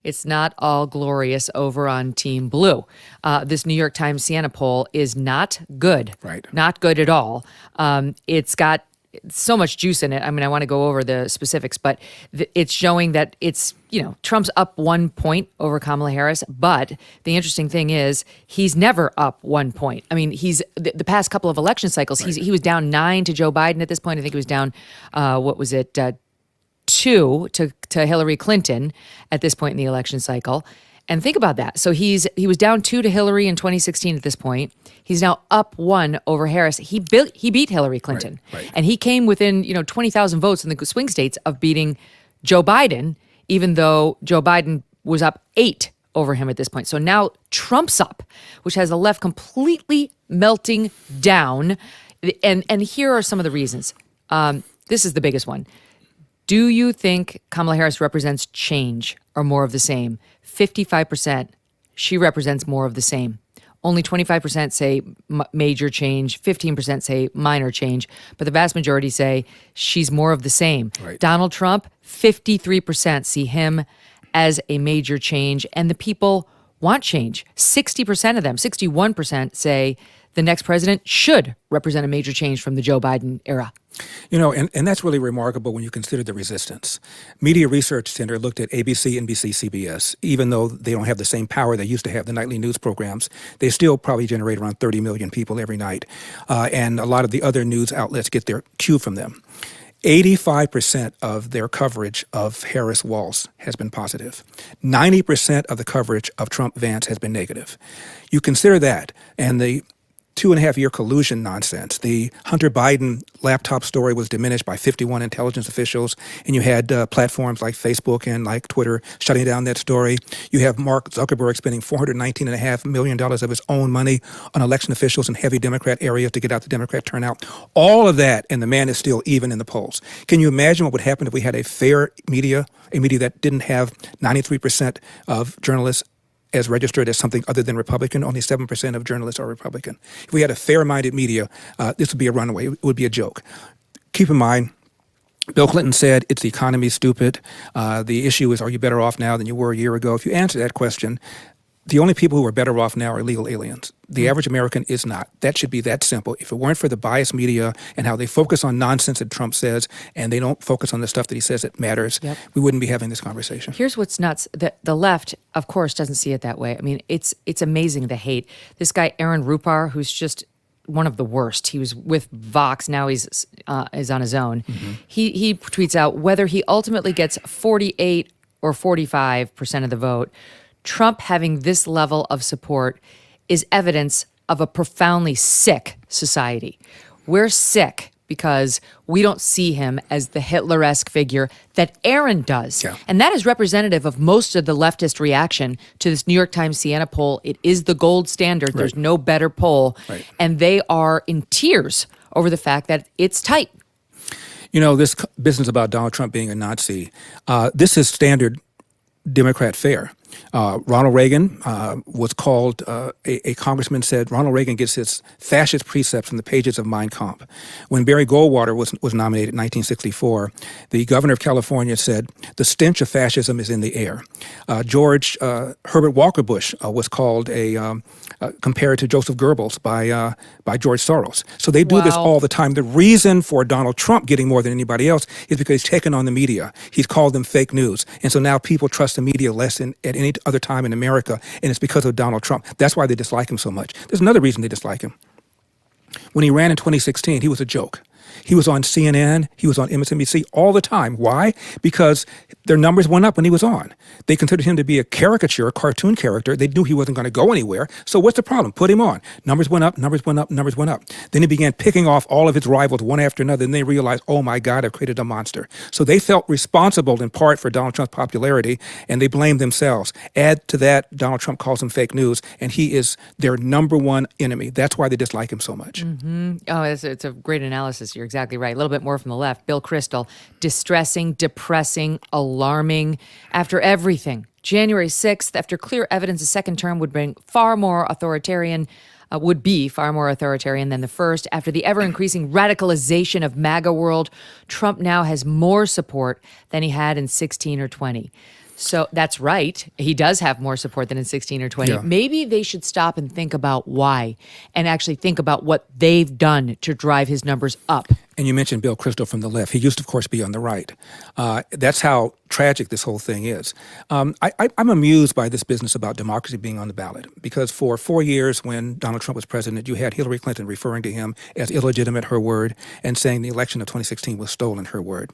It's not all glorious over on Team Blue. This New York Times Siena poll is not good. Right. Not good at all. It's got so much juice in it. I mean, I want to go over the specifics, but it's showing that it's, Trump's up 1 point over Kamala Harris. But the interesting thing is he's never up 1 point. I mean, he's the past couple of election cycles, Right. he was down 9 to Joe Biden at this point. I think he was down, 2 to Hillary Clinton at this point in the election cycle. And think about that. So he was down 2 to Hillary in 2016 at this point. He's now up 1 over Harris. He beat Hillary Clinton. Right. And he came within, 20,000 votes in the swing states of beating Joe Biden, even though Joe Biden was up 8 over him at this point. So now Trump's up, which has the left completely melting down. And here are some of the reasons. This is the biggest one. Do you think Kamala Harris represents change or more of the same? 55%, she represents more of the same. Only 25% say major change, 15% say minor change, but the vast majority say she's more of the same. Right. Donald Trump, 53% see him as a major change, and the people want change. 60% of them, 61% say the next president should represent a major change from the Joe Biden era. And that's really remarkable when you consider the resistance. Media Research Center looked at ABC, NBC, CBS. Even though they don't have the same power they used to have, the nightly news programs, they still probably generate around 30 million people every night. And a lot of the other news outlets get their cue from them. 85% of their coverage of Harris-Walz has been positive. 90% of the coverage of Trump-Vance has been negative. You consider that, and the 2.5-year collusion nonsense. The Hunter Biden laptop story was diminished by 51 intelligence officials, and you had platforms like Facebook and like Twitter shutting down that story. You have Mark Zuckerberg spending $419.5 million of his own money on election officials in heavy Democrat areas to get out the Democrat turnout. All of that, and the man is still even in the polls. Can you imagine what would happen if we had a fair media, a media that didn't have 93% of journalists as registered as something other than Republican? Only 7% of journalists are Republican. If we had a fair-minded media, this would be a runaway. It would be a joke. Keep in mind, Bill Clinton said, it's the economy, stupid. The issue is, are you better off now than you were a year ago? If you answer that question, the only people who are better off now are illegal aliens. The average American is not. That should be that simple. If it weren't for the biased media and how they focus on nonsense that Trump says, and they don't focus on the stuff that he says that matters, we wouldn't be having this conversation. Here's what's nuts. The left, of course, doesn't see it that way. I mean, it's amazing, the hate. This guy, Aaron Rupar, who's just one of the worst. He was with Vox. Now he's is on his own. Mm-hmm. He tweets out, whether he ultimately gets 48 or 45% of the vote, Trump having this level of support is evidence of a profoundly sick society. We're sick because we don't see him as the Hitler-esque figure that Aaron does. Yeah. And that is representative of most of the leftist reaction to this New York Times Siena poll. It is the gold standard. Right. There's no better poll. Right. And they are in tears over the fact that it's tight. This business about Donald Trump being a Nazi, this is standard Democrat fare. Ronald Reagan was called, a congressman said Ronald Reagan gets his fascist precepts from the pages of Mein Kampf. When Barry Goldwater was nominated in 1964, the governor of California said, the stench of fascism is in the air. George Herbert Walker Bush was called compared to Joseph Goebbels by George Soros. So they do this all the time. The reason for Donald Trump getting more than anybody else is because he's taken on the media. He's called them fake news. And so now people trust the media less than at any other time in America, and it's because of Donald Trump. That's why they dislike him so much. There's another reason they dislike him. When he ran in 2016, he was a joke. He was on CNN, he was on MSNBC all the time. Why? Because their numbers went up when he was on. They considered him to be a caricature, a cartoon character. They knew he wasn't going to go anywhere. So what's the problem? Put him on. Numbers went up, numbers went up, numbers went up. Then he began picking off all of his rivals one after another, and they realized, oh my God, I've created a monster. So they felt responsible in part for Donald Trump's popularity, and they blamed themselves. Add to that, Donald Trump calls him fake news, and he is their number one enemy. That's why they dislike him so much. Mm-hmm. Oh, it's a great analysis. You're exactly right. A little bit more from the left. Bill Kristol, distressing, depressing, alarming. After everything, January 6th, after clear evidence a second term would be far more authoritarian than the first. After the ever-increasing radicalization of MAGA world, Trump now has more support than he had in 16 or 20. So that's right. He does have more support than in 16 or 20. Yeah. Maybe they should stop and think about why and actually think about what they've done to drive his numbers up. And you mentioned Bill Kristol from the left. He used to, of course, be on the right. That's how tragic this whole thing is. I'm amused by this business about democracy being on the ballot because for 4 years when Donald Trump was president, you had Hillary Clinton referring to him as illegitimate, her word, and saying the election of 2016 was stolen, her word.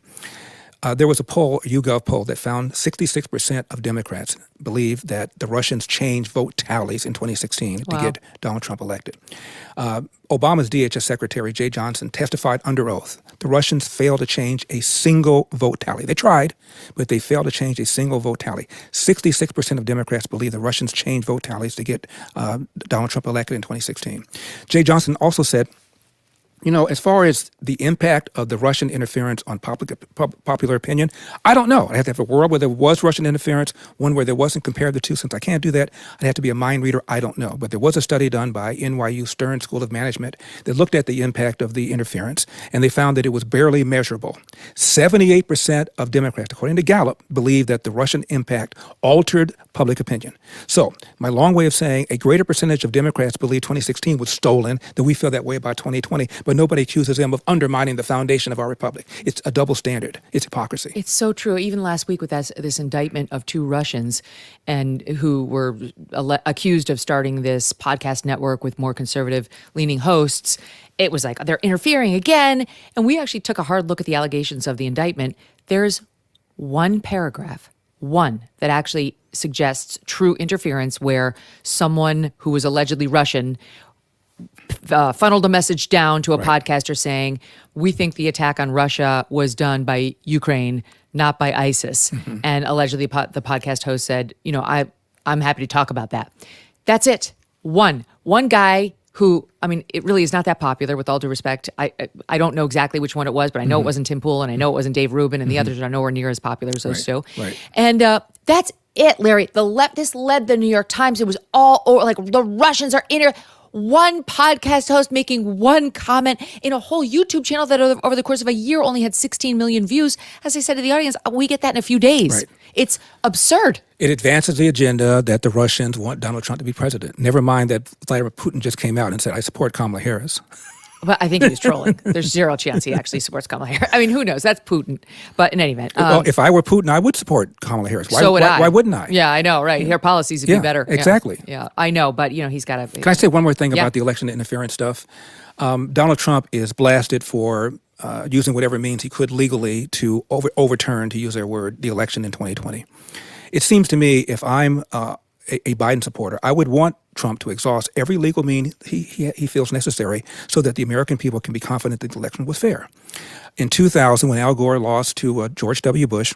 There was a poll, a YouGov poll, that found 66% of Democrats believe that the Russians changed vote tallies in 2016 to get Donald Trump elected. Obama's DHS Secretary, Jay Johnson, testified under oath. The Russians failed to change a single vote tally. They tried, but they failed to change a single vote tally. 66% of Democrats believe the Russians changed vote tallies to get Donald Trump elected in 2016. Jay Johnson also said, you know, as far as the impact of the Russian interference on popular opinion, I don't know. I'd have to have a world where there was Russian interference, one where there wasn't, compare the two. Since I can't do that, I'd have to be a mind reader. I don't know. But there was a study done by NYU Stern School of Management that looked at the impact of the interference, and they found that it was barely measurable. 78% of Democrats, according to Gallup, believe that the Russian impact altered public opinion. So my long way of saying a greater percentage of Democrats believe 2016 was stolen than we feel that way about 2020, but nobody accuses them of undermining the foundation of our republic. It's a double standard. It's hypocrisy. It's so true. Even last week with this indictment of 2 Russians and who were accused of starting this podcast network with more conservative-leaning hosts, it was like they're interfering again. And we actually took a hard look at the allegations of the indictment. There's one paragraph, that actually suggests true interference where someone who was allegedly Russian funneled a message down to a podcaster saying, we think the attack on Russia was done by Ukraine, not by ISIS. Mm-hmm. And allegedly the podcast host said, you know, I'm happy to talk about that. That's it. One guy who, I mean, it really is not that popular, with all due respect. I don't know exactly which one it was, but I know it wasn't Tim Pool, and I know it wasn't Dave Rubin, and the others are nowhere near as popular as those two. Right. And that's it, Larry. This led the New York Times. It was all over, like, the Russians are in here. One podcast host making one comment in a whole YouTube channel that over the course of a year only had 16 million views. As I said to the audience, we get that in a few days. Right. It's absurd. It advances the agenda that the Russians want Donald Trump to be president. Never mind that Vladimir Putin just came out and said, I support Kamala Harris. But I think he was trolling. There's zero chance he actually supports Kamala Harris. I mean, who knows? That's Putin. But in any event. Well, if I were Putin, I would support Kamala Harris. So would I. Why wouldn't I? Yeah, I know, right. Her policies would be better. Exactly. Yeah, I know. But, you know, he's got to. Can I say one more thing about the election interference stuff? Donald Trump is blasted for using whatever means he could legally to overturn, to use their word, the election in 2020. It seems to me, if I'm a Biden supporter, I would want Trump to exhaust every legal means he feels necessary so that the American people can be confident that the election was fair. In 2000, when Al Gore lost to George W. Bush,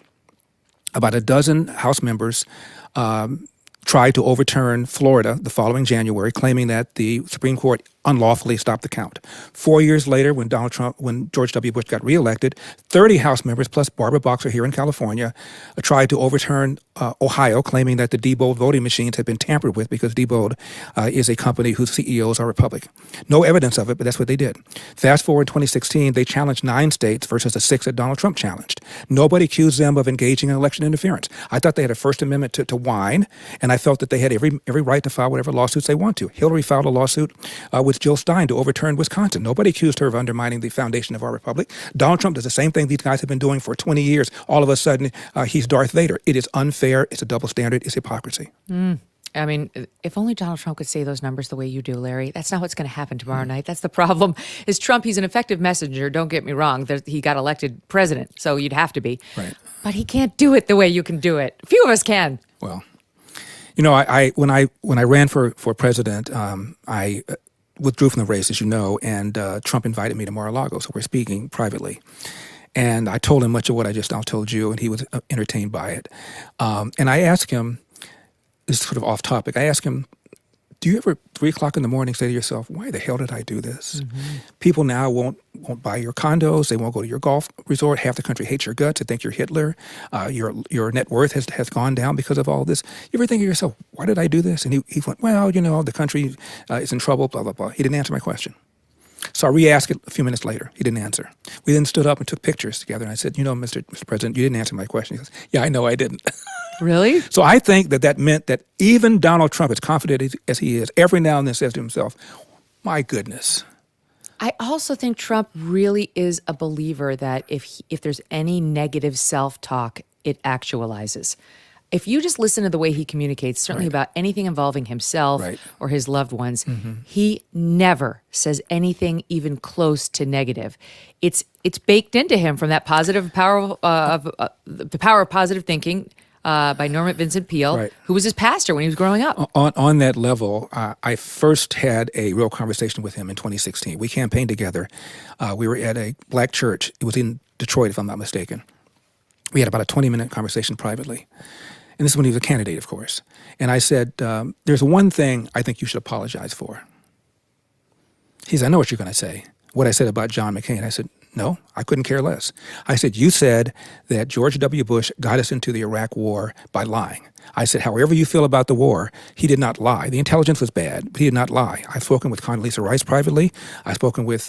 about a dozen House members tried to overturn Florida the following January, claiming that the Supreme Court unlawfully stopped the count. 4 years later, when George W. Bush got reelected, 30 House members, plus Barbara Boxer here in California, tried to overturn Ohio, claiming that the Diebold voting machines had been tampered with because Diebold is a company whose CEOs are Republican. No evidence of it, but that's what they did. Fast forward 2016, they challenged 9 states versus the 6 that Donald Trump challenged. Nobody accused them of engaging in election interference. I thought they had a First Amendment to whine, and I felt that they had every right to file whatever lawsuits they want to. Hillary filed a lawsuit with Jill Stein to overturn Wisconsin. Nobody accused her of undermining the foundation of our republic. Donald Trump does the same thing these guys have been doing for 20 years. All of a sudden, he's Darth Vader. It is unfair. It's a double standard. It's hypocrisy. I mean, if only Donald Trump could say those numbers the way you do, Larry. That's not what's going to happen tomorrow night. That's the problem. Is Trump, he's an effective messenger. Don't get me wrong. He got elected president, so you'd have to be. Right. But he can't do it the way you can do it. Few of us can. Well, you know, when I ran for president, I withdrew from the race, as you know, and Trump invited me to Mar-a-Lago, so we're speaking privately. And I told him much of what I just now told you, and he was entertained by it. And I asked him, this is sort of off topic, I asked him, do you ever 3 o'clock in the morning say to yourself, why the hell did I do this? Mm-hmm. People now won't buy your condos. They won't go to your golf resort. Half the country hates your guts. They think you're Hitler. Your net worth has gone down because of all this. You ever think of yourself, why did I do this? And he went, well, you know, the country is in trouble, blah, blah, blah. He didn't answer my question. So I re-asked it a few minutes later. He didn't answer. We then stood up and took pictures together. And I said, Mr. President, you didn't answer my question. He goes, yeah, I know I didn't. Really? So I think that meant that even Donald Trump, as confident as he is, every now and then says to himself, my goodness. I also think Trump really is a believer that if there's any negative self-talk, it actualizes. If you just listen to the way he communicates, certainly about anything involving himself or his loved ones, he never says anything even close to negative. It's baked into him from that positive power of the power of positive thinking. By Norman Vincent Peale, who was his pastor when he was growing up. On that level, I first had a real conversation with him in 2016. We campaigned together. We were at a black church. It was in Detroit, if I'm not mistaken. We had about a 20-minute conversation privately. And this is when he was a candidate, of course. And I said, there's one thing I think you should apologize for. He said, I know what you're going to say. What I said about John McCain. I said, no, I couldn't care less. I said, you said that George W. Bush got us into the Iraq War by lying. I said, however you feel about the war, he did not lie. The intelligence was bad, but he did not lie. I've spoken with Condoleezza Rice privately. I've spoken with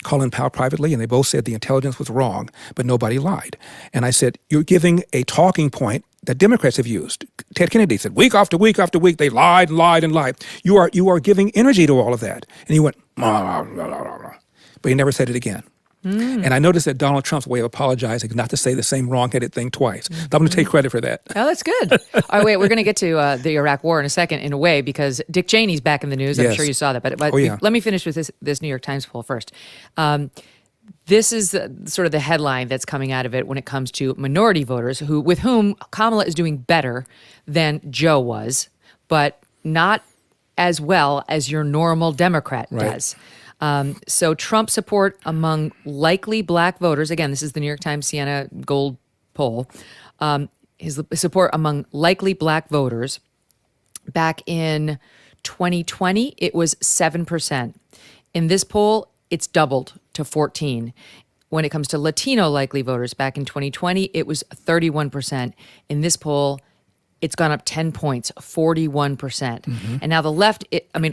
Colin Powell privately, and they both said the intelligence was wrong, but nobody lied. And I said, you're giving a talking point that Democrats have used. Ted Kennedy said, week after week after week, they lied and lied and lied. You are giving energy to all of that. And he went, blah, blah, blah, blah, blah. But he never said it again. And I noticed that Donald Trump's way of apologizing is not to say the same wrong-headed thing twice. So I'm going to take credit for that. Oh, that's good. All right, wait, we're going to get to the Iraq War in a second, in a way, because Dick Cheney's back in the news. I'm sure you saw that. But let me finish with this New York Times poll first. This is sort of the headline that's coming out of it when it comes to minority voters with whom Kamala is doing better than Joe was, but not as well as your normal Democrat does. So Trump support among likely black voters, again, this is the New York Times Siena Gold poll, his support among likely black voters back in 2020, it was 7%. In this poll, it's doubled to 14. When it comes to Latino likely voters back in 2020, it was 31%. In this poll, it's gone up 10 points, 41%. And now the left,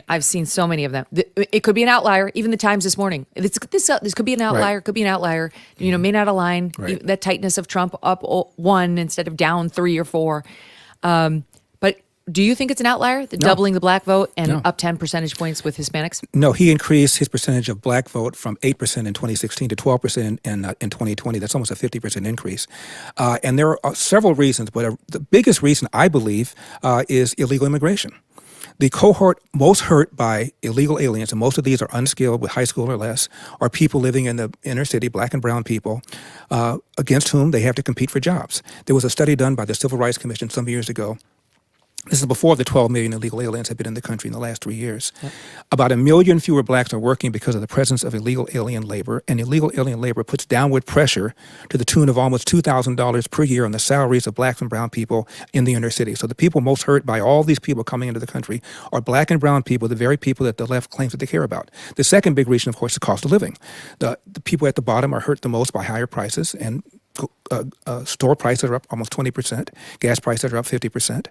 I've seen so many of them. It could be an outlier. Even the Times this morning. This could be an outlier, could be an outlier. May not align. That tightness of Trump up 1 instead of down 3 or 4. But do you think it's an outlier, doubling the black vote and up 10 percentage points with Hispanics? No, he increased his percentage of black vote from 8% in 2016 to 12% in 2020. That's almost a 50% increase. And there are several reasons, but the biggest reason, I believe, is illegal immigration. The cohort most hurt by illegal aliens, and most of these are unskilled with high school or less, are people living in the inner city, black and brown people, against whom they have to compete for jobs. There was a study done by the Civil Rights Commission some years ago. This is before the 12 million illegal aliens have been in the country in the last 3 years. About 1 million fewer blacks are working because of the presence of illegal alien labor, and illegal alien labor puts downward pressure to the tune of almost $2,000 per year on the salaries of blacks and brown people in the inner city. So the people most hurt by all these people coming into the country are black and brown people, the very people that the left claims that they care about. The second big reason, of course, is the cost of living. The people at the bottom are hurt the most by higher prices, and store prices are up almost 20%. Gas prices are up 50%.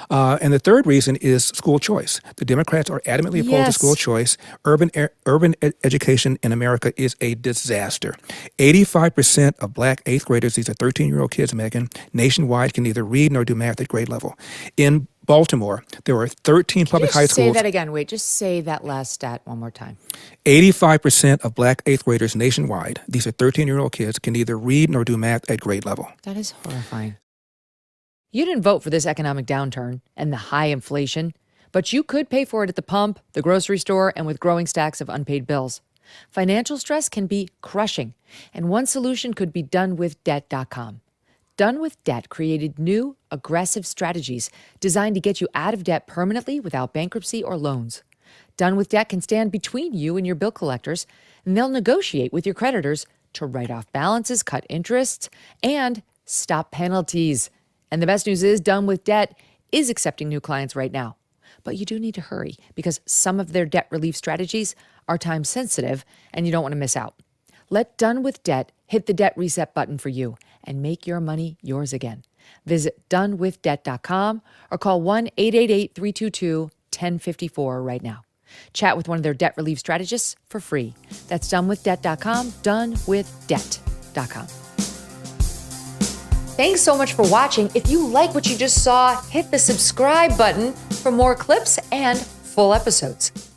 And the third reason is school choice. The Democrats are adamantly opposed to school choice. Urban education in America is a disaster. 85% of black 8th graders, these are 13-year-old kids, Megyn, nationwide can neither read nor do math at grade level. In Baltimore, there are 13 public high schools. Say that again. Wait, just say that last stat one more time. 85% of black 8th graders nationwide, these are 13-year-old kids, can neither read nor do math at grade level. That is horrifying. You didn't vote for this economic downturn and the high inflation, but you could pay for it at the pump, the grocery store, and with growing stacks of unpaid bills. Financial stress can be crushing, and one solution could be donewithdebt.com. Done with Debt created new, aggressive strategies designed to get you out of debt permanently without bankruptcy or loans. Done with Debt can stand between you and your bill collectors, and they'll negotiate with your creditors to write off balances, cut interests, and stop penalties. And the best news is Done with Debt is accepting new clients right now. But you do need to hurry because some of their debt relief strategies are time sensitive and you don't want to miss out. Let Done with Debt hit the debt reset button for you and make your money yours again. Visit donewithdebt.com or call 1-888-322-1054 right now. Chat with one of their debt relief strategists for free. That's donewithdebt.com, donewithdebt.com. Thanks so much for watching. If you like what you just saw, hit the subscribe button for more clips and full episodes.